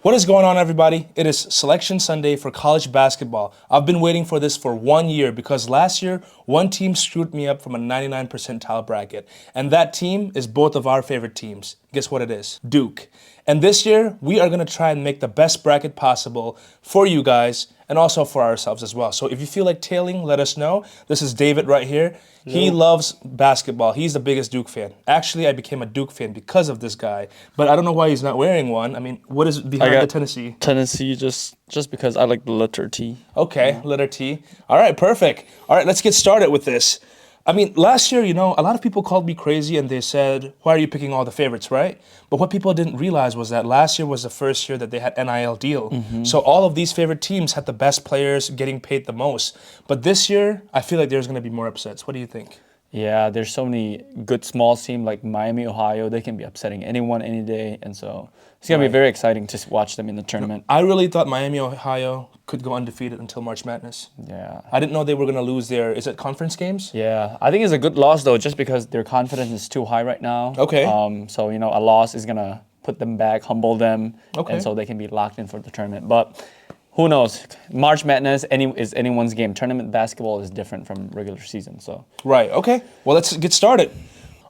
What is going on, everybody? It is Selection Sunday for college basketball. I've been waiting for this for 1 year because last year, one team screwed me up from a 99 percentile bracket. And that team is both of our favorite teams. Guess what it is? Duke. And this year, we are going to try and make the best bracket possible for you guys and also for ourselves as well. So if you feel like tailing, let us know. This is David right here. He loves basketball. He's the biggest Duke fan. Actually, I became a Duke fan because of this guy, but I don't know why he's not wearing one. I mean, what is behind the Tennessee? Tennessee just because I like the letter T. Okay, letter T. All right, perfect. All right, let's get started with this. I mean, last year, a lot of people called me crazy and they said, why are you picking all the favorites, right? But what people didn't realize was that last year was the first year that they had NIL deal. So all of these favorite teams had the best players getting paid the most. But this year, I feel like there's going to be more upsets. What do you think? Yeah, there's so many good small teams like Miami, Ohio. They can be upsetting anyone any day. And so it's going to be very exciting to watch them in the tournament. I really thought Miami, Ohio could go undefeated until March Madness. Yeah. I didn't know they were going to lose is it conference games? Yeah. I think it's a good loss, though, just because their confidence is too high right now. Okay. So, a loss is going to put them back, humble them. Okay. And so they can be locked in for the tournament. But who knows? March Madness is anyone's game. Tournament basketball is different from regular season. So Right. Okay. Well, let's get started.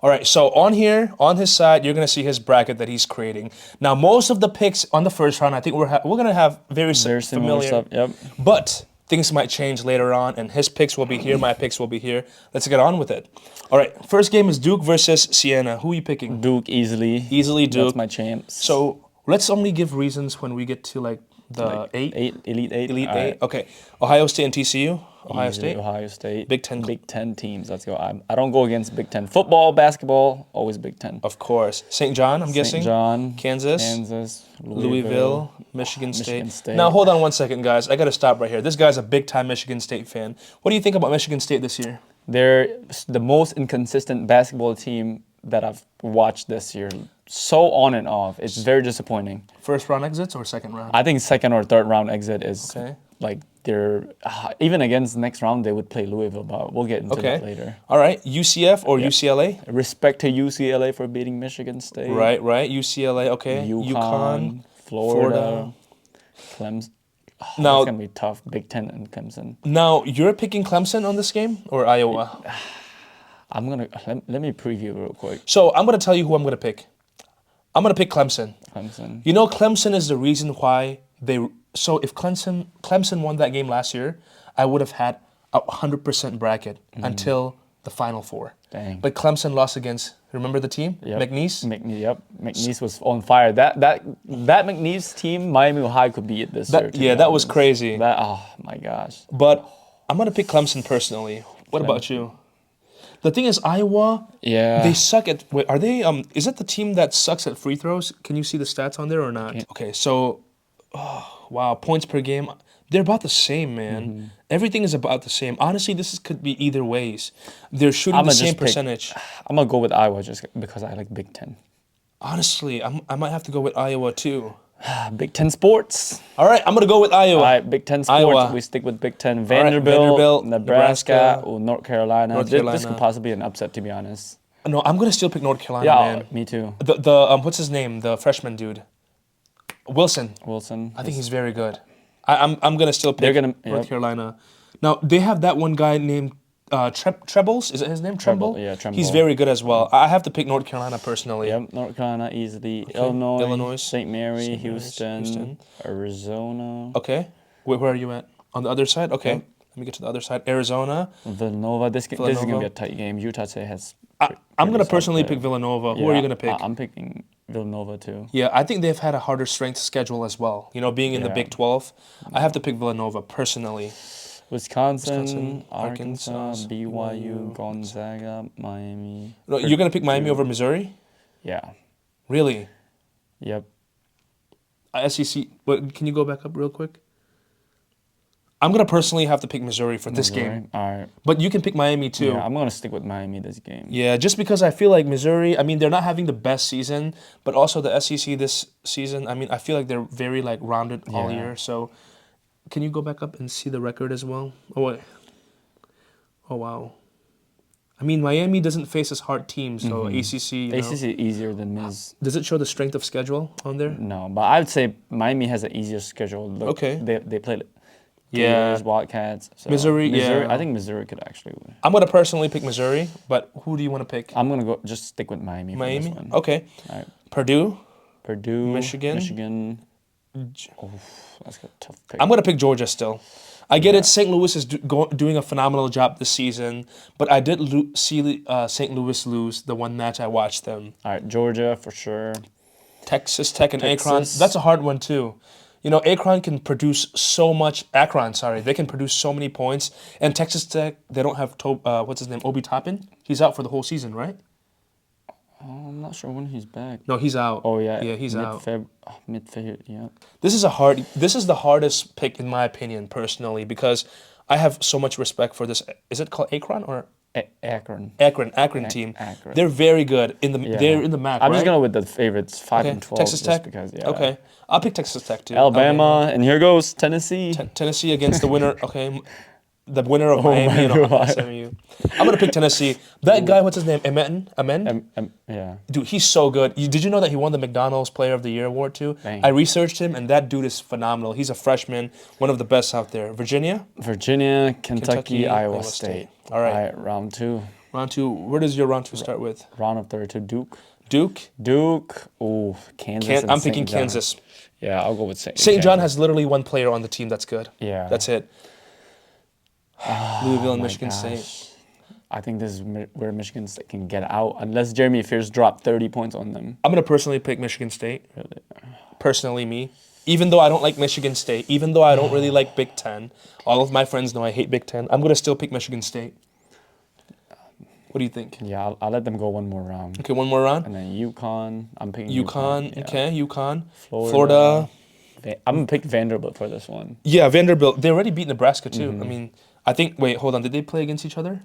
All right. So on here, on his side, you're gonna see his bracket that he's creating. Now, most of the picks on the first round, I think we're gonna have very similar familiar stuff. Yep. But things might change later on, and his picks will be here. My picks will be here. Let's get on with it. All right. First game is Duke versus Siena. Who are you picking? Duke easily. Easily Duke. That's my champs. So let's only give reasons when we get to the Elite Eight. Elite All Eight. right. Okay. Ohio State and TCU. Ohio Easily State. Ohio State. Big Ten. Big Ten teams. Let's go. I don't go against Big Ten. Football, basketball, always Big Ten. Of course. St. John, I'm guessing. St. John. Kansas. Louisville. Michigan State. State. Now, hold on one second, guys. I got to stop right here. This guy's a big-time Michigan State fan. What do you think about Michigan State this year? They're the most inconsistent basketball team that I've watched this year. So on and off. It's very disappointing. First round exits or second round? I think second or third round exit is Okay. like they're even against the next round they would play Louisville, but we'll get into that later. All right. UCF or UCLA? Respect to UCLA for beating Michigan State. Right. UCLA, okay. UConn, Florida. Clemson. Now, it's going to be tough. Big Ten and Clemson. Now, you're picking Clemson on this game or Iowa? I'm going to let me preview real quick. So, I'm going to tell you who I'm going to pick. I'm going to pick Clemson. Clemson. You know, Clemson is the reason why so if Clemson won that game last year, I would have had a 100% bracket until the Final Four. Dang. But Clemson lost against, remember the team? Yep. McNeese? McNeese was on fire. That McNeese team, Miami Ohio could beat it this year. Yeah, that was crazy. Oh my gosh. But I'm going to pick Clemson personally. What about you? The thing is, Iowa, they suck at, wait, are they, is that the team that sucks at free throws? Can you see the stats on there or not? Okay, so, wow, points per game, they're about the same, man. Everything is about the same. Honestly, could be either ways. They're shooting the same percentage. I'm going to go with Iowa just because I like Big Ten. Honestly, I might have to go with Iowa too. Big Ten sports. All right, I'm going to go with Iowa. All right, Big Ten sports. Iowa. We stick with Big Ten. Vanderbilt, Nebraska, or North Carolina. North Carolina. This could possibly be an upset, to be honest. No, I'm going to still pick North Carolina, Yeah, man. me too. The what's his name? The freshman dude. Wilson. Wilson. I think he's very good. I'm going to still pick North Carolina. Now, they have that one guy named Trebles. Is it his name? Tremble? Yeah, Tremble. He's very good as well. I have to pick North Carolina personally. Yep, North Carolina easily. Okay. Illinois, St. Mary, Houston, Arizona. Okay. Where are you at? On the other side? Okay. Yep. Let me get to the other side. Arizona. Villanova. This is going to be a tight game. Utah State has. I'm going to personally pick Villanova. Who are you going to pick? I'm picking Villanova too. Yeah, I think they've had a harder strength schedule as well. Being in the Big 12. I have to pick Villanova personally. Wisconsin, Arkansas, BYU, Gonzaga, Miami. No, you're going to pick Miami over Missouri? Yeah. Really? Yep. SEC. But can you go back up real quick? I'm going to personally have to pick Missouri for this game. All right. But you can pick Miami too. Yeah, I'm going to stick with Miami this game. Yeah, just because I feel like Missouri, they're not having the best season, but also the SEC this season, I feel like they're very rounded all year. So can you go back up and see the record as well? Oh, wait. Oh, wow. I mean, Miami doesn't face as hard teams, so ACC, ACC is easier than Miz. Does it show the strength of schedule on there? No, but I would say Miami has an easier schedule. Look, Okay. They played Yeah. Gators, Wildcats. So Missouri, yeah. I think Missouri could actually win. I'm going to personally pick Missouri, but who do you want to pick? I'm gonna just stick with Miami. For Miami? this one. Okay. All right. Purdue? Purdue, Michigan? Michigan. That's a tough pick. I'm going to pick Georgia still. I get it. St. Louis is doing a phenomenal job this season, but I did see St. Louis lose the one match I watched them. All right, Georgia for sure. Texas Tech and Texas. Akron. That's a hard one too. You know, Akron can produce so much. They can produce so many points. And Texas Tech, they don't have what's his name, Obi Toppin. He's out for the whole season, right? I'm not sure when he's back. No, he's out. Oh yeah, he's out. Mid-Feb, yeah. This is the hardest pick in my opinion, personally, because I have so much respect for this. Is it called Akron or Akron? Akron team. Akron. They're very good they're in the MAC. I'm just right? going with the favorites, 5 and 12. Texas Tech. Because, Okay, I'll pick Texas Tech too. Alabama, and here goes Tennessee. Tennessee against the winner. Okay, the winner of Miami and SMU. I'm gonna pick Tennessee. That guy, what's his name? Amen. Yeah. Dude, he's so good. Did you know that he won the McDonald's Player of the Year award too? Dang. I researched him, and that dude is phenomenal. He's a freshman, one of the best out there. Virginia, Kentucky, Iowa State. All right. Round 2. Round 2. Where does your round 2 start with? Round of 32, Duke. Duke. Oh, Kansas. And I'm picking St. John. Kansas. Yeah, I'll go with St. St. John has literally one player on the team that's good. Yeah. That's it. Louisville and Michigan State. I think this is where Michigan State can get out unless Jeremy Fears dropped 30 points on them. I'm going to personally pick Michigan State. Really? Personally, me. Even though I don't like Michigan State, even though I don't really like Big Ten, all of my friends know I hate Big Ten, I'm going to still pick Michigan State. What do you think? Yeah, I'll let them go one more round. Okay, one more round? And then UConn. I'm picking UConn. Yeah. Okay, UConn. Florida. I'm going to pick Vanderbilt for this one. Yeah, Vanderbilt. They already beat Nebraska, too. I mean, wait, hold on. Did they play against each other?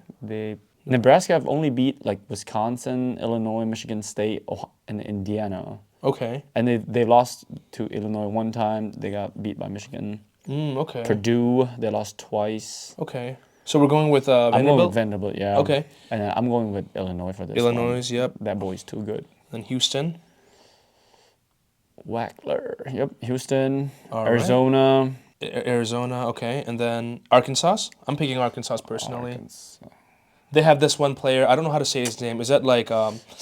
Nebraska have only beat like Wisconsin, Illinois, Michigan State, and Indiana. Okay. And they lost to Illinois one time. They got beat by Michigan. Okay. Purdue, they lost twice. Okay. So we're going with Vanderbilt? I'm going with Vanderbilt, yeah. Okay. And I'm going with Illinois for this Illinois, yep. That boy's too good. And Houston? Wackler, yep. Houston, All Arizona. Right. Arizona, okay. And then Arkansas? I'm picking Arkansas personally. They have this one player. I don't know how to say his name. Is that like...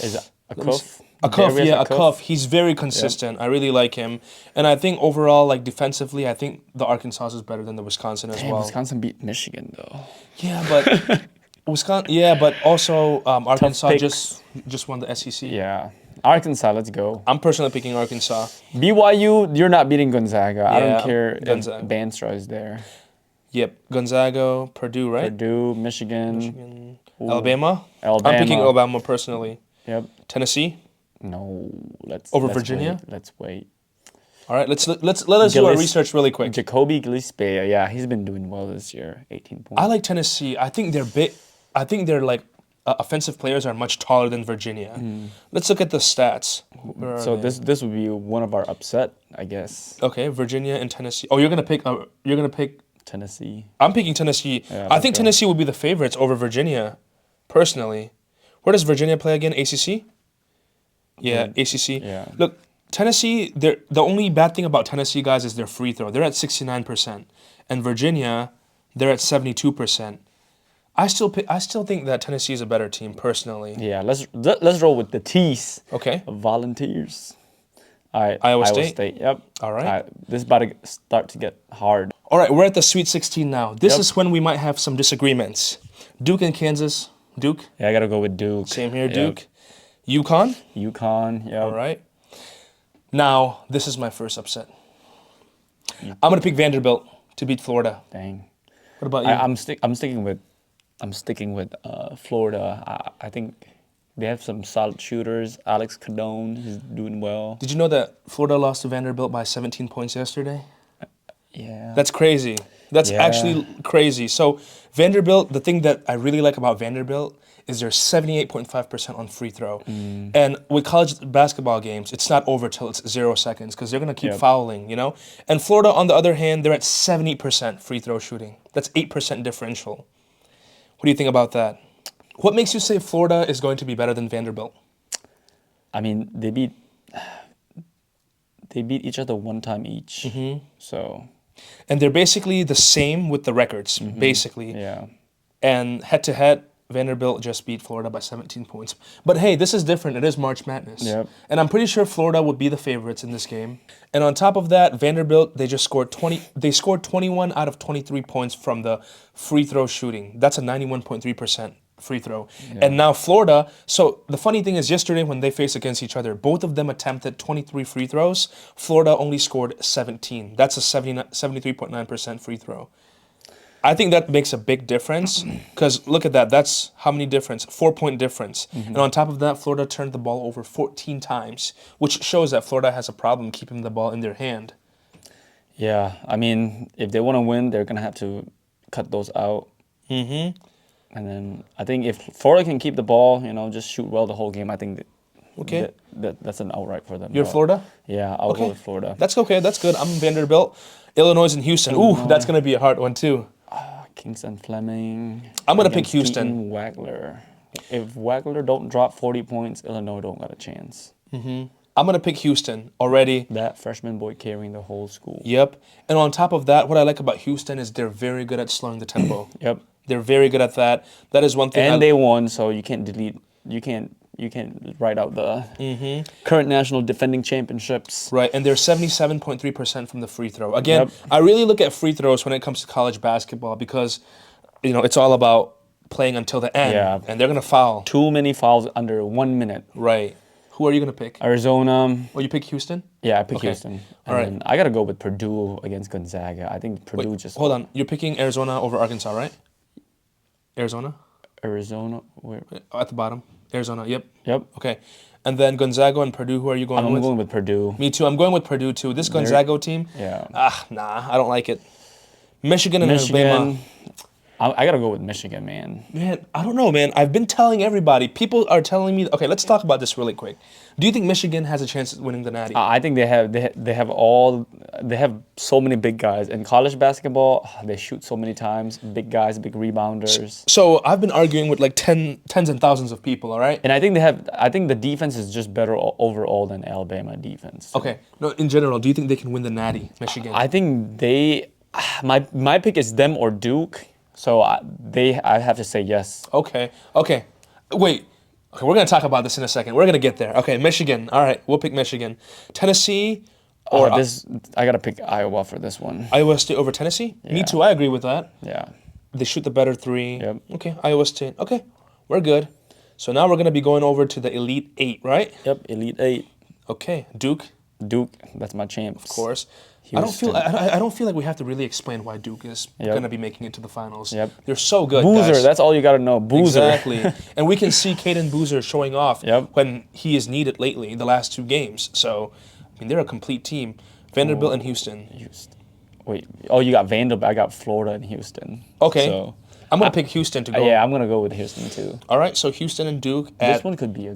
Is it Akuf? Akuf. He's very consistent. Yep. I really like him. And I think overall, like defensively, I think the Arkansas is better than the Wisconsin as well. Wisconsin beat Michigan, though. Yeah, but... Wisconsin, yeah, but also Arkansas just won the SEC. Yeah. Arkansas, let's go. I'm personally picking Arkansas. BYU, you're not beating Gonzaga. Yeah, I don't care Gonzaga. if Banstra is there. Yep, Gonzaga, Purdue, right? Purdue, Michigan. Alabama. I'm picking Alabama personally. Yep. Tennessee. No, let's Virginia. Let's wait. All right, let us do our research really quick. Jacoby Gillespie, yeah, he's been doing well this year. 18 points. I like Tennessee. I think they're like offensive players are much taller than Virginia. Let's look at the stats. So this would be one of our upset, I guess. Okay, Virginia and Tennessee. Oh, you're gonna pick Tennessee. I'm picking Tennessee. Yeah, I think Tennessee would be the favorites over Virginia, personally. Where does Virginia play again? ACC? Yeah, ACC. Yeah. Look, Tennessee, the only bad thing about Tennessee, guys, is their free throw. They're at 69%. And Virginia, they're at 72%. I still think that Tennessee is a better team, personally. Yeah, let's roll with the T's. Okay. Volunteers. All right. Iowa State? Yep. All right. This is about to start to get hard. All right, we're at the Sweet 16 now. This is when we might have some disagreements. Duke and Kansas. Duke? Yeah, I got to go with Duke. Same here, Duke. UConn? UConn, yeah. All right. Now, this is my first upset. I'm going to pick Vanderbilt to beat Florida. Dang. What about you? I'm sticking with Florida. I think they have some solid shooters. Alex Cadone is doing well. Did you know that Florida lost to Vanderbilt by 17 points yesterday? Yeah. That's crazy. That's actually crazy. So Vanderbilt, the thing that I really like about Vanderbilt is they're 78.5% on free throw. And with college basketball games, it's not over till it's 0 seconds because they're going to keep fouling, you know? And Florida, on the other hand, they're at 70% free throw shooting. That's 8% differential. What do you think about that? What makes you say Florida is going to be better than Vanderbilt? I mean, they beat each other one time each. So And they're basically the same with the records, basically. yeah, And head to head, Vanderbilt just beat Florida by 17 points. But hey, this is different. It is March Madness. Yep. And I'm pretty sure Florida would be the favorites in this game. And on top of that, Vanderbilt, they just scored 20. They scored 21 out of 23 points from the free throw shooting. That's a 91.3% free throw. And now Florida, so the funny thing is yesterday when they faced against each other, both of them attempted 23 free throws. Florida only scored 17. That's a 73.9% free throw. I think that makes a big difference because look at that. That's how many difference? 4-point difference. And on top of that, Florida turned the ball over 14 times, which shows that Florida has a problem keeping the ball in their hand. yeah. I mean, if they want to win, they're gonna have to cut those out. And then I think if Florida can keep the ball, just shoot well the whole game, I think that's an outright for them. You're Florida? Yeah, I'll go with Florida. That's okay. That's good. I'm Vanderbilt. Illinois and Houston. Ooh, that's going to be a hard one too. Kingston Fleming. I'm going to pick against Houston. Keaton Wagler. If Wagler don't drop 40 points, Illinois don't got a chance. I'm going to pick Houston already. That freshman boy carrying the whole school. Yep. And on top of that, what I like about Houston is they're very good at slowing the tempo. Yep. They're very good at that. That is one thing. And they won, so you can't delete. You can't write out the current national defending championships. Right, and they're 77.3% from the free throw. Again, I really look at free throws when it comes to college basketball because, it's all about playing until the end. Yeah. And they're going to foul. Too many fouls under 1 minute. Right. Who are you going to pick? Arizona. Oh, you pick Houston? Yeah, I pick Houston. And All right. then I got to go with Purdue against Gonzaga. I think Purdue Hold on. You're picking Arizona over Arkansas, right? Arizona? Arizona. Where? At the bottom. Arizona, yep. Yep. Okay. And then Gonzaga and Purdue, who are you going with? I'm going with Purdue. Me too. I'm going with Purdue too. This Gonzaga team, Yeah. I don't like it. Michigan and Alabama. I got to go with Michigan, man. Man, I don't know, man. I've been telling everybody. People are telling me. Okay, let's talk about this really quick. Do you think Michigan has a chance at winning the Natty? I think they have so many big guys in college basketball. They shoot so many times, big guys, big rebounders. So I've been arguing with like tens and thousands of people. All right. And I think the defense is just better overall than Alabama defense. Okay. No, in general, do you think they can win the Natty, Michigan? I think my pick is them or Duke. So I have to say yes. Okay. Wait. Okay, we're going to talk about this in a second. We're going to get there. Okay, Michigan. All right, we'll pick Michigan. Tennessee or I got to pick Iowa for this one. Iowa State over Tennessee? Yeah. Me too. I agree with that. Yeah. They shoot the better three. Yep. Okay, Iowa State. Okay, we're good. So now we're going to be going over to the Elite Eight, right? Yep, Elite Eight. Okay, Duke. Duke, that's my champs. Of course. Houston. I don't feel like we have to really explain why Duke is Yep. going to be making it to the finals. Yep. They're so good, Boozer, guys. that's all you got to know. Boozer. Exactly. And we can see Caden Boozer showing off Yep. when he is needed lately, the last two games. So, I mean, they're a complete team. Vanderbilt and Houston. Wait, you got Vanderbilt. I got Florida and Houston. Okay. So, I'm going to pick Houston to go. yeah, I'm going to go with Houston too. All right, so Houston and Duke. This one could be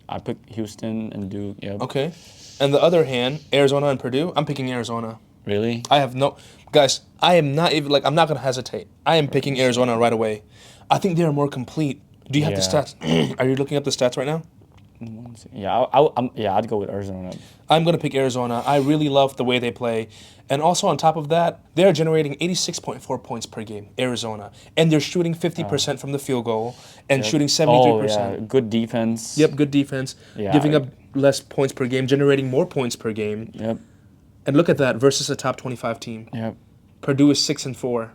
I picked Houston and Duke. Yep. Okay. And the other hand, Arizona and Purdue, I'm picking Arizona. Really? I have no... Guys, I am not even... I'm not going to hesitate. I am picking Arizona right away. I think they are more complete. Do you have the stats? Are you looking up the stats right now? Yeah, I'd go with Arizona. I'm going to pick Arizona. I really love the way they play. And also on top of that, they're generating 86.4 points per game, Arizona. And they're shooting 50% from the field goal and shooting 73%. Oh, yeah. Good defense. Yep, good defense. Yeah, giving up less points per game, generating more points per game. Yep. And look at that versus a top 25 team. Yep. Purdue is 6-4.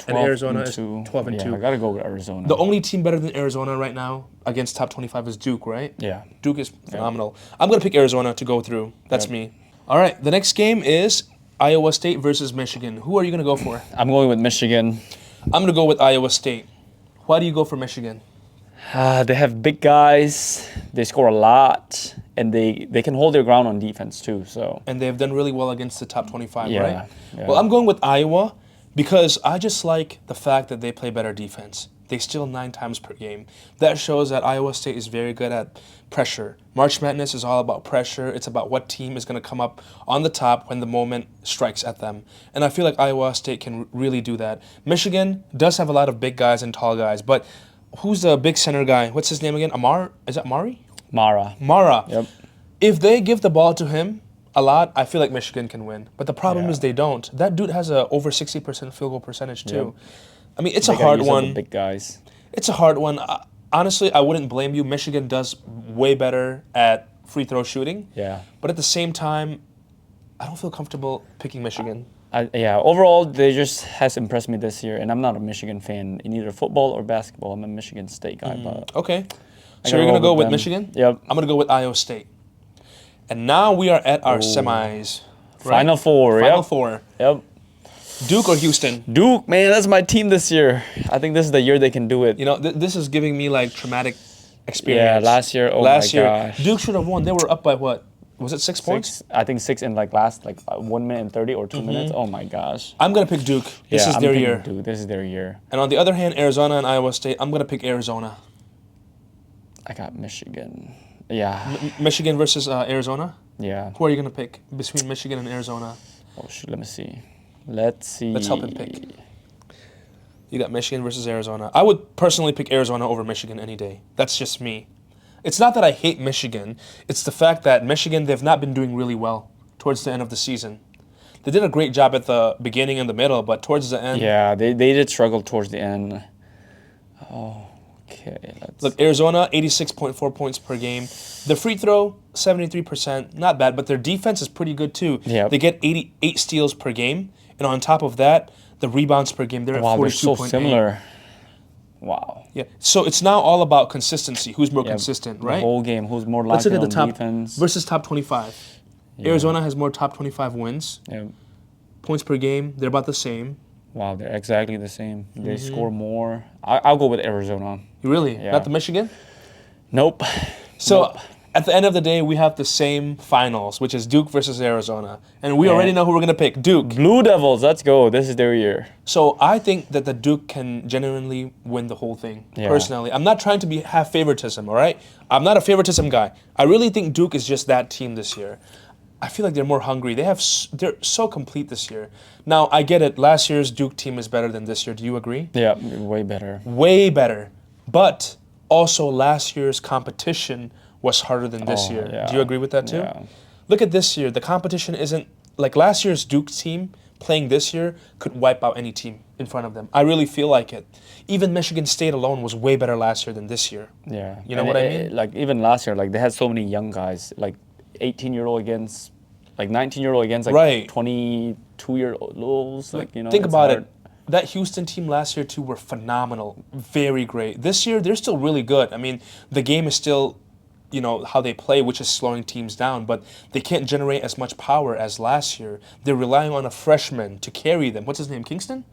And Arizona is 12-2. Yeah, I got to go with Arizona. The only team better than Arizona right now against top 25 is Duke, right? Yeah. Duke is phenomenal. I'm going to pick Arizona to go through. That's me. All right, the next game is Iowa State versus Michigan. Who are you going to go for? I'm going with Michigan. I'm going to go with Iowa State. Why do you go for Michigan? They have big guys. They score a lot, and they can hold their ground on defense too. So. And they've done really well against the top 25, Yeah, right? yeah. Well, I'm going with Iowa because I just like the fact that they play better defense. They steal 9 times per game. That shows that Iowa State is very good at pressure. March Madness is all about pressure. It's about what team is going to come up on the top when the moment strikes at them. And I feel like Iowa State can really do that. Michigan does have a lot of big guys and tall guys, but who's the big center guy? What's his name again? Is that Amari? Mara. Mara. Yep. If they give the ball to him a lot, I feel like Michigan can win. But the problem Yeah. is they don't. That dude has a over 60% field goal percentage too. Yep. I mean, it's They a gotta hard use up the one. big guys. It's a hard one. Honestly, I wouldn't blame you. Michigan does way better at free throw shooting. Yeah. But at the same time, I don't feel comfortable picking Michigan. Yeah, overall, they just has impressed me this year, and I'm not a Michigan fan in either football or basketball. I'm a Michigan State guy, but Okay. I So you're gotta going to roll go with them. Michigan? Yep. I'm going to go with Iowa State. And now we are at our semis. right? Final four. Final Yep. four. Yep. Duke or Houston? Duke, man, that's my team this year. I think this is the year they can do it. You know, this is giving me like traumatic Yeah, experience. last year. Oh Last my year, gosh. Duke should have won. They were up by what? Was it 6 points? I think 6 in like last 1 minute and 30 or 2 minutes. Oh my gosh. I'm going to pick Duke. This Yeah, is I'm their picking year. Duke. This is their year. And on the other hand, Arizona and Iowa State, I'm going to pick Arizona. I got Michigan. Yeah. Michigan versus Arizona? Yeah. Who are you going to pick between Michigan and Arizona? Oh shoot, let me see. Let's see. Let's help him pick. You got Michigan versus Arizona. I would personally pick Arizona over Michigan any day. That's just me. It's not that I hate Michigan. It's the fact that Michigan, they've not been doing really well towards the end of the season. They did a great job at the beginning and the middle, but towards the end... Yeah, they did struggle towards the end. Oh, okay. Look, Arizona, 86.4 points per game. The free throw, 73%. Not bad, but their defense is pretty good too. Yep. They get 88 steals per game. And on top of that, the rebounds per game, they're at 42.8. Wow, they're so similar. Wow. Yeah. So it's now all about consistency. Who's more Yeah, consistent, the right? whole game. Who's more Let's look lacking at the on top defense? versus top 25. Yeah. Arizona has more top 25 wins. Yeah. Points per game, they're about the same. Wow, they're exactly the same. They score more. I'll go with Arizona. You really? Yeah. Not the Michigan? Nope. So at the end of the day, we have the same finals, which is Duke versus Arizona. And we Yeah. already know who we're going to pick, Duke. Blue Devils, let's go. This is their year. So I think that the Duke can genuinely win the whole thing, Yeah. personally. I'm not trying to have favoritism, all right? I'm not a favoritism guy. I really think Duke is just that team this year. I feel like they're more hungry. They're so complete this year. Now, I get it. Last year's Duke team is better than this year. Do you agree? Yeah, way better. Way better. But also last year's competition was harder than this Oh, year. yeah. Do you agree with that too? Yeah. Look at this year. The competition isn't like last year's Duke team playing this year could wipe out any team in front of them. I really feel like it. Even Michigan State alone was way better last year than this year. Yeah. You know And what I mean? Like even last year, like they had so many young guys, like 18-year-old against, like 19-year-old against, like Right. 22-year-olds. Like, you know, Think it's about hard. it. That Houston team last year too were phenomenal, very great. This year they're still really good. I mean, the game is still, you know, how they play, which is slowing teams down, but they can't generate as much power as last year. They're relying on a freshman to carry them. What's his name? Kingston?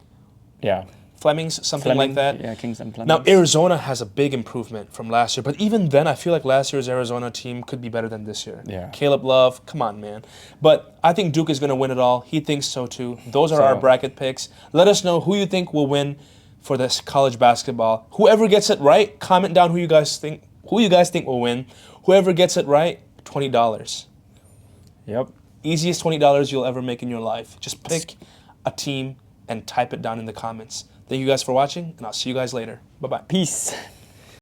Yeah. Flemings, something like that. Yeah, Kingston Fleming. Now, Arizona has a big improvement from last year, but even then, I feel like last year's Arizona team could be better than this year. Yeah. Caleb Love, come on, man. But I think Duke is going to win it all. He thinks so too. Those are our bracket picks. Let us know who you think will win for this college basketball. Whoever gets it right, comment down who you guys think will win. Whoever gets it right, $20. Yep. Easiest $20 you'll ever make in your life. Just pick a team and type it down in the comments. Thank you guys for watching, and I'll see you guys later. Bye-bye. Peace.